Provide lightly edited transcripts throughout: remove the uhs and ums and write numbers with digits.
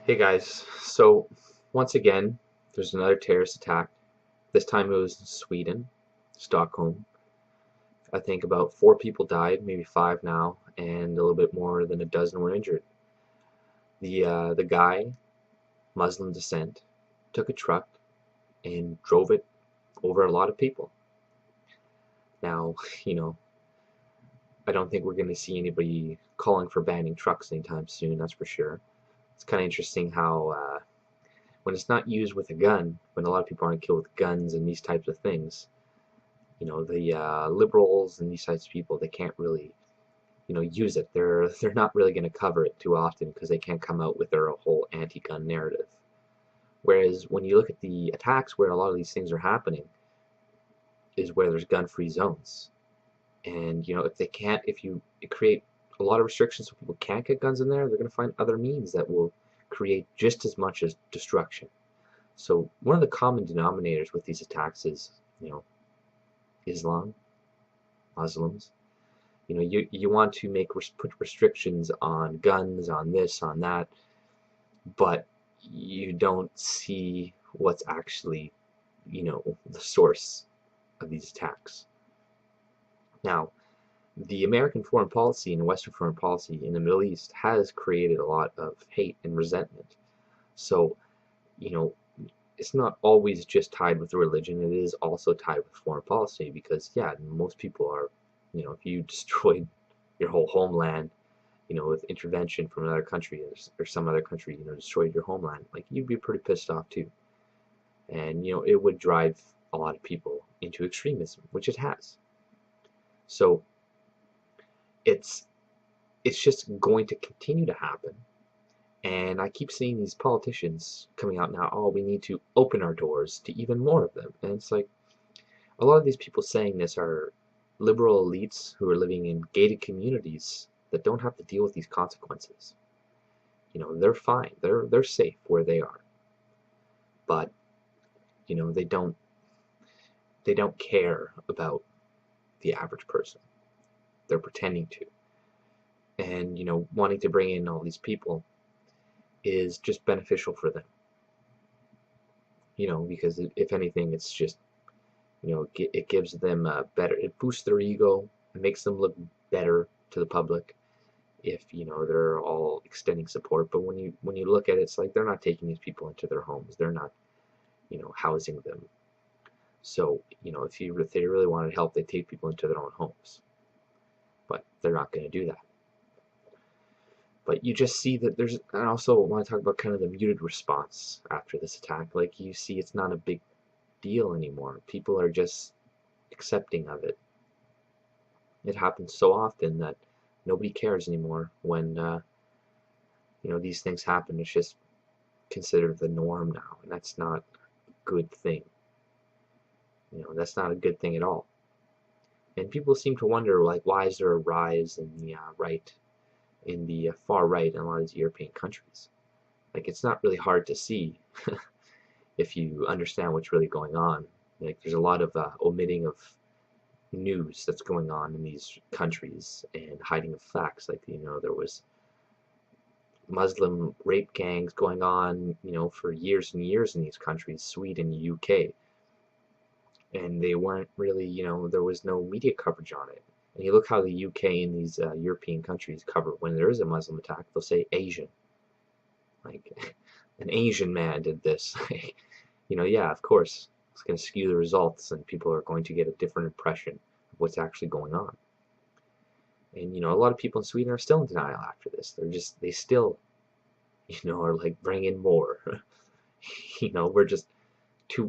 Hey guys, so once again, there's another terrorist attack. This time it was in Sweden, Stockholm. I think about 4 people died, maybe 5 now, and a little bit more than a dozen were injured. The guy, Muslim descent, took a truck and drove it over a lot of people. Now, you know, I don't think we're going to see anybody calling for banning trucks anytime soon, that's for sure. It's kind of interesting how when it's not used with a gun, when a lot of people aren't killed with guns and these types of things, the liberals and these types of people, they can't really, use it. They're not really going to cover it too often because they can't come out with their whole anti-gun narrative. Whereas when you look at the attacks where a lot of these things are happening, is where there's gun-free zones. And if you create a lot of restrictions so people can't get guns in there, they're going to find other means that will create just as much as destruction. So one of the common denominators with these attacks is, Islam, Muslims. You want to put restrictions on guns, on this, on that, but you don't see what's actually, the source of these attacks. Now, the American foreign policy and Western foreign policy in the Middle East has created a lot of hate and resentment. So, it's not always just tied with religion, it is also tied with foreign policy because, yeah, most people are, if you destroyed your whole homeland, with intervention from another country or some other country, destroyed your homeland, like, you'd be pretty pissed off too. And, it would drive a lot of people into extremism, which it has. So, it's just going to continue to happen. And I keep seeing these politicians coming out now, oh, we need to open our doors to even more of them. And it's like, a lot of these people saying this are liberal elites who are living in gated communities that don't have to deal with these consequences. They're fine. They're safe where they are. But, they don't care about the average person. They're pretending to. And, wanting to bring in all these people is just beneficial for them. Because if anything, it's just, it gives them it boosts their ego, it makes them look better to the public if, they're all extending support. But when you look at it, it's like they're not taking these people into their homes. They're not, housing them. So, if they really wanted help, they take people into their own homes. But they're not going to do that. But you just see that I also want to talk about kind of the muted response after this attack. Like, you see it's not a big deal anymore. People are just accepting of it. It happens so often that nobody cares anymore when, these things happen. It's just considered the norm now, and that's not a good thing. That's not a good thing at all. And people seem to wonder, like, why is there a rise in the in the far right in a lot of these European countries? Like, it's not really hard to see if you understand what's really going on. Like, there's a lot of omitting of news that's going on in these countries and hiding of facts. Like, there was Muslim rape gangs going on, for years and years in these countries, Sweden, UK, and they weren't really, there was no media coverage on it. And you look how the UK and these European countries cover when there is a Muslim attack, they'll say Asian. Like, an Asian man did this. Yeah, of course, it's going to skew the results and people are going to get a different impression of what's actually going on. And, a lot of people in Sweden are still in denial after this. They still, are like, bring in more.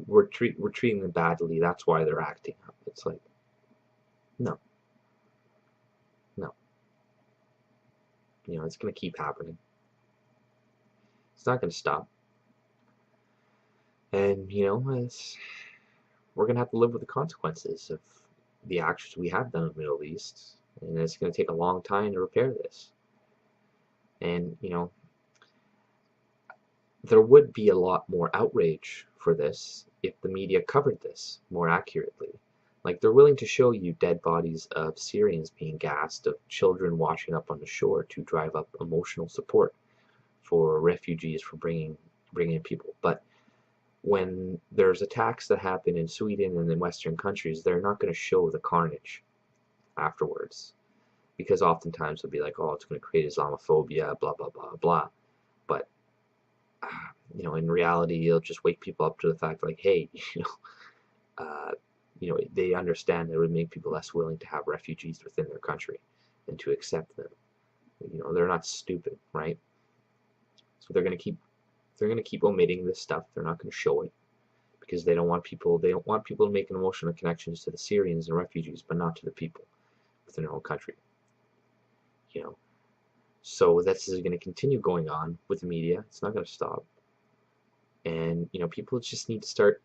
We're treating them badly. That's why they're acting up. It's like, no. No. It's going to keep happening. It's not going to stop. And, we're going to have to live with the consequences of the actions we have done in the Middle East. And it's going to take a long time to repair this. And, there would be a lot more outrage for this if the media covered this more accurately. Like, they're willing to show you dead bodies of Syrians being gassed, of children washing up on the shore to drive up emotional support for refugees, for bringing in people. But when there's attacks that happen in Sweden and in Western countries, they're not going to show the carnage afterwards, because oftentimes they'll be like, oh, it's going to create Islamophobia, blah blah blah blah. But in reality, it'll just wake people up to the fact, like, hey, they understand that it would make people less willing to have refugees within their country and to accept them. They're not stupid, right? So they're going to keep omitting this stuff. They're not going to show it because they don't want people to make emotional connections to the Syrians and refugees, but not to the people within their own country. So this is going to continue going on with the media. It's not going to stop. And people just need to start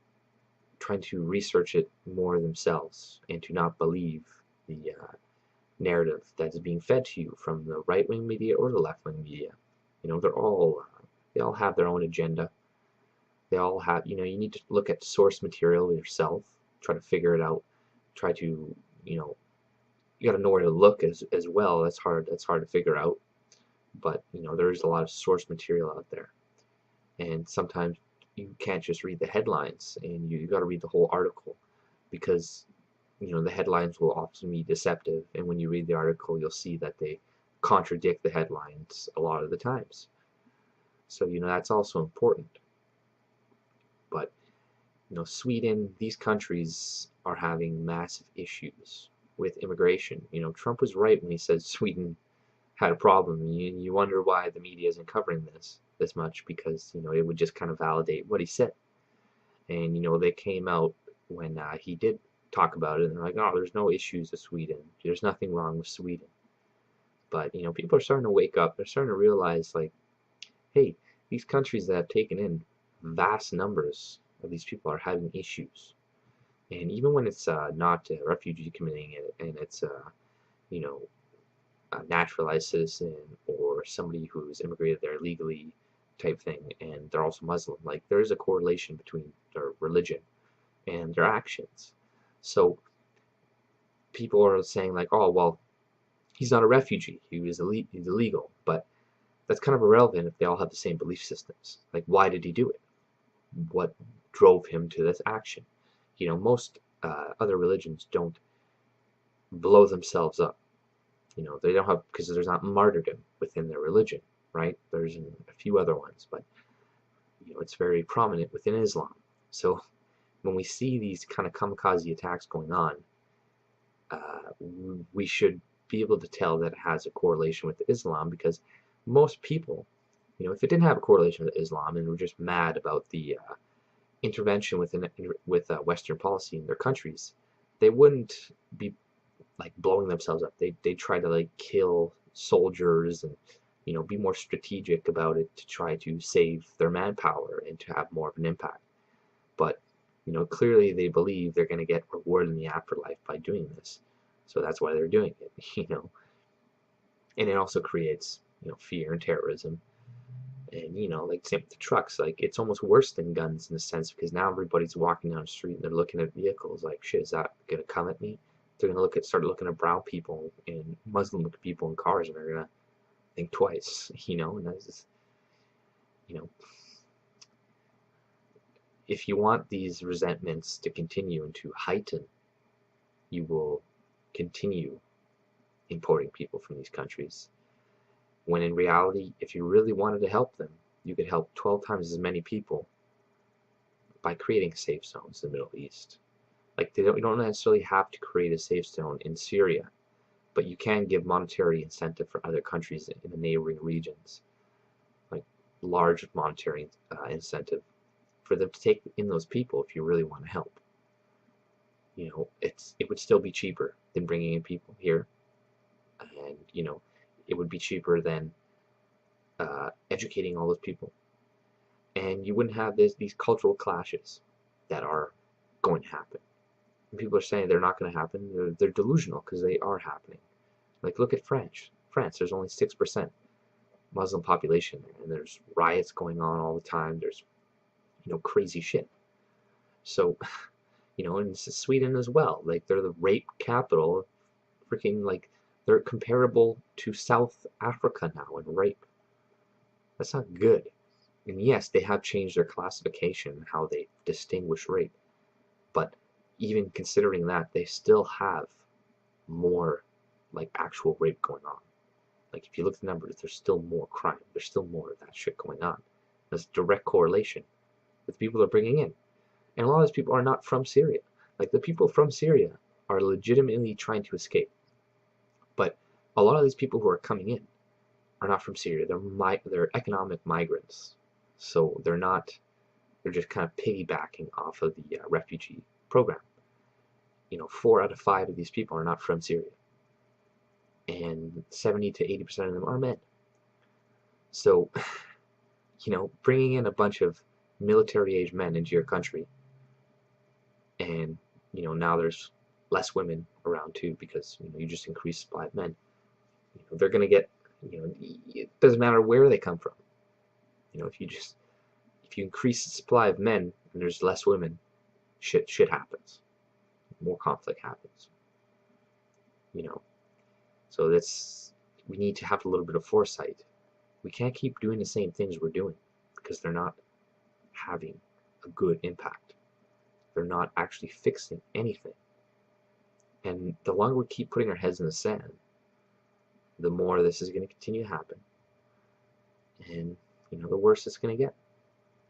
trying to research it more themselves and to not believe the narrative that is being fed to you from the right-wing media or the left-wing media. They all have their own agenda. They all have, you need to look at source material yourself, try to figure it out, try to, you got to know where to look as well. That's hard to figure out. But, there's a lot of source material out there. And sometimes you can't just read the headlines, and you got to read the whole article, because the headlines will often be deceptive, and when you read the article you'll see that they contradict the headlines a lot of the times. So that's also important. But Sweden, these countries are having massive issues with immigration. Trump was right when he said Sweden had a problem. You wonder why the media isn't covering this much, because it would just kind of validate what he said. And they came out when he did talk about it, and they're like, oh, there's no issues with Sweden, there's nothing wrong with Sweden. But people are starting to wake up. They're starting to realize, like, hey, these countries that have taken in vast numbers of these people are having issues. And even when it's not a refugee committing it, and it's a naturalized citizen or somebody who's immigrated there legally type thing, and they're also Muslim, like, there's a correlation between their religion and their actions. So people are saying, like, oh, well, he's not a refugee, he's illegal. But that's kind of irrelevant if they all have the same belief systems. Like, why did he do it? What drove him to this action? Most other religions don't blow themselves up. They don't have, because there's not martyrdom within their religion, right? There's a few other ones, but it's very prominent within Islam. So when we see these kind of kamikaze attacks going on, we should be able to tell that it has a correlation with Islam, because most people, if it didn't have a correlation with Islam and were just mad about the intervention with Western policy in their countries, they wouldn't be like blowing themselves up. They try to like kill soldiers and be more strategic about it to try to save their manpower and to have more of an impact. But clearly they believe they're going to get rewarded in the afterlife by doing this, so that's why they're doing it. And it also creates fear and terrorism. And like same with the trucks, like, it's almost worse than guns in a sense, because now everybody's walking down the street and they're looking at vehicles like, shit, is that gonna come at me? They're gonna start looking at brown people and Muslim people in cars, and they're gonna think twice. And that's just, if you want these resentments to continue and to heighten, you will continue importing people from these countries. When in reality, if you really wanted to help them, you could help 12 times as many people by creating safe zones in the Middle East. Like, you don't necessarily have to create a safe zone in Syria, but you can give monetary incentive for other countries in the neighboring regions, like large monetary incentive for them to take in those people if you really want to help. It would still be cheaper than bringing in people here, and it would be cheaper than educating all those people, and you wouldn't have these cultural clashes that are going to happen. And people are saying they're not going to happen. They're delusional, because they are happening. Like, look at France. There's only 6% Muslim population there, and there's riots going on all the time. There's crazy shit. So and Sweden as well. Like, they're the rape capital. Freaking, like, they're comparable to South Africa now in rape. That's not good. And yes, they have changed their classification, how they distinguish rape, but even considering that, they still have more like actual rape going on. Like if you look at the numbers, there's still more crime. There's still more of that shit going on. There's a direct correlation with the people they're bringing in. And a lot of those people are not from Syria. Like the people from Syria are legitimately trying to escape. But a lot of these people who are coming in are not from Syria. They're economic migrants. So they're just kind of piggybacking off of the refugee program. 4 out of 5 of these people are not from Syria. And 70 to 80% of them are men. So, bringing in a bunch of military-age men into your country, and, now there's less women around too because, you just increase supply of men. They're going to get, it doesn't matter where they come from. If you increase the supply of men and there's less women, shit happens. More conflict happens. So we need to have a little bit of foresight. We can't keep doing the same things we're doing because they're not having a good impact. They're not actually fixing anything. And the longer we keep putting our heads in the sand, the more this is going to continue to happen. And, the worse it's going to get.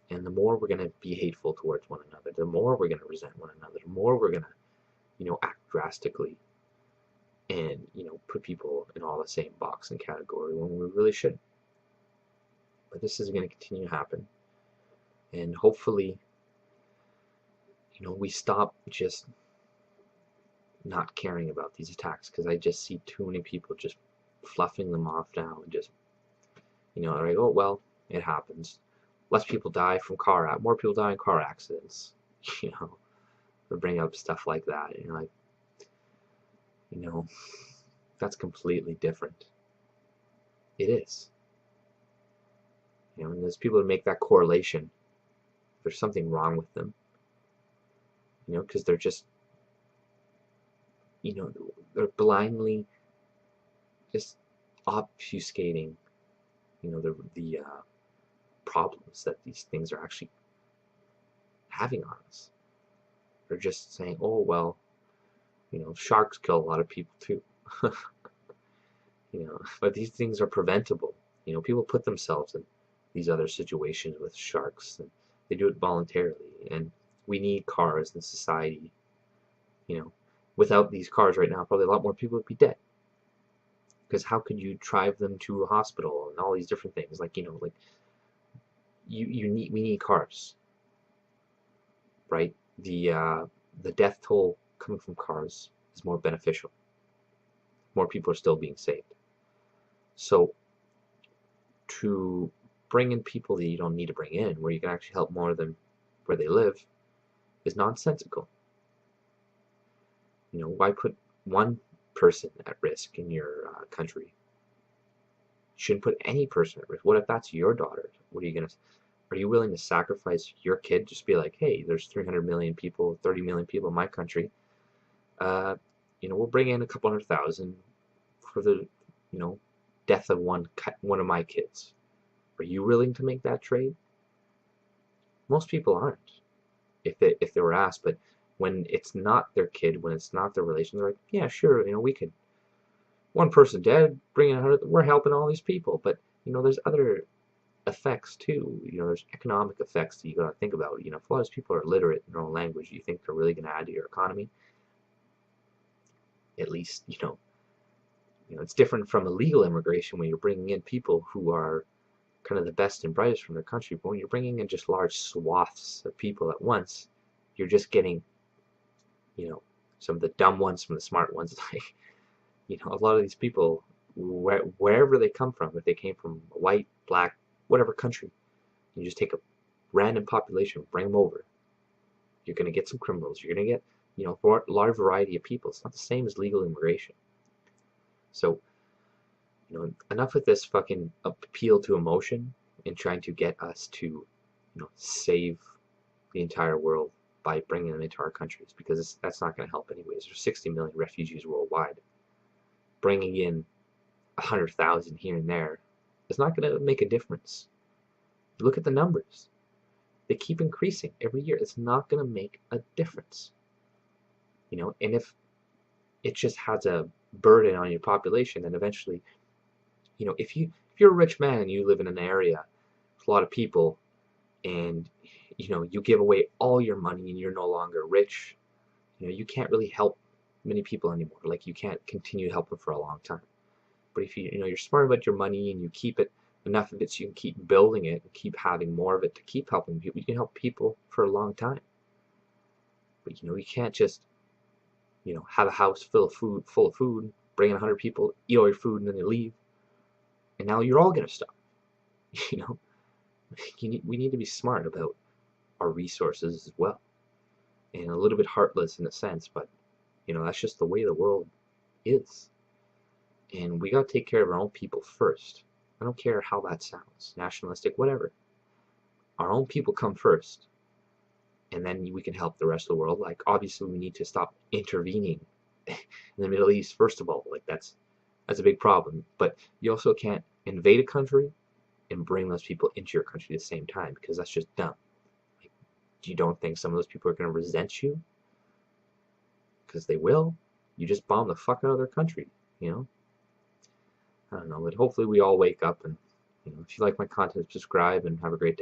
And the more we're going to be hateful towards one another, the more we're going to resent one another, the more we're going to, act drastically and, put people in all the same box and category when we really shouldn't. But this is going to continue to happen. And hopefully, we stop just not caring about these attacks, because I just see too many people just fluffing them off now and just, like, oh, well, it happens. Less people die from more people die in car accidents, they bring up stuff like that, and you're like, that's completely different. It is. And there's people who make that correlation. There's something wrong with them, because they're just, they're blindly just obfuscating, the problems that these things are actually having on us. They're just saying, oh, well, sharks kill a lot of people too. But these things are preventable. People put themselves in these other situations with sharks, and they do it voluntarily. And we need cars in society. Without these cars right now, probably a lot more people would be dead. Because how could you drive them to a hospital and all these different things? Like, we need cars, right? The death toll coming from cars is more beneficial. More people are still being saved. So to bring in people that you don't need to bring in, where you can actually help more of them where they live, is nonsensical. Why put one person at risk in your country? You shouldn't put any person at risk. What if that's your daughter? What are you gonna? Are you willing to sacrifice your kid? Just be like, hey, there's 300 million people, 30 million people in my country. We'll bring in a couple 100,000 for the, death of one of my kids. Are you willing to make that trade? Most people aren't, if they were asked. But when it's not their kid, when it's not their relation, they're like, yeah, sure, we could. One person dead, bring in 100. We're helping all these people. But there's other effects too. There's economic effects that you gotta think about. If a lot of these people are literate in their own language, you think they're really gonna add to your economy? At least, it's different from illegal immigration when you're bringing in people who are kind of the best and brightest from their country. But when you're bringing in just large swaths of people at once, you're just getting, some of the dumb ones from the smart ones. Like, a lot of these people, wherever they come from, if they came from white, black, whatever country, you just take a random population, bring them over. You're going to get some criminals. You're going to get, a large variety of people. It's not the same as legal immigration. So, enough with this fucking appeal to emotion and trying to get us to, save the entire world by bringing them into our countries, because that's not going to help anyways. There's 60 million refugees worldwide. Bringing in 100,000 here and there is not going to make a difference. Look at the numbers. They keep increasing every year. It's not going to make a difference. And if it just has a burden on your population, then eventually, if you're a rich man and you live in an area with a lot of people, and you give away all your money and you're no longer rich, you can't really help many people anymore. Like, you can't continue to help them for a long time. But if you're smart about your money and you keep it enough of it so you can keep building it and keep having more of it to keep helping people, you can help people for a long time. But you can't just have a house full of food, bring in 100 people, eat all your food, and then they leave, and now you're all gonna starve. you know we need to be smart about our resources as well, and a little bit heartless in a sense, but that's just the way the world is. And we got to take care of our own people first. I don't care how that sounds, nationalistic, whatever. Our own people come first, and then we can help the rest of the world. Like, obviously we need to stop intervening in the Middle East, first of all. Like, that's a big problem. But you also can't invade a country and bring those people into your country at the same time, because that's just dumb. Like, you don't think some of those people are going to resent you? Because they will. You just bomb the fuck out of their country, I don't know, but hopefully we all wake up, and if you like my content, subscribe and have a great day.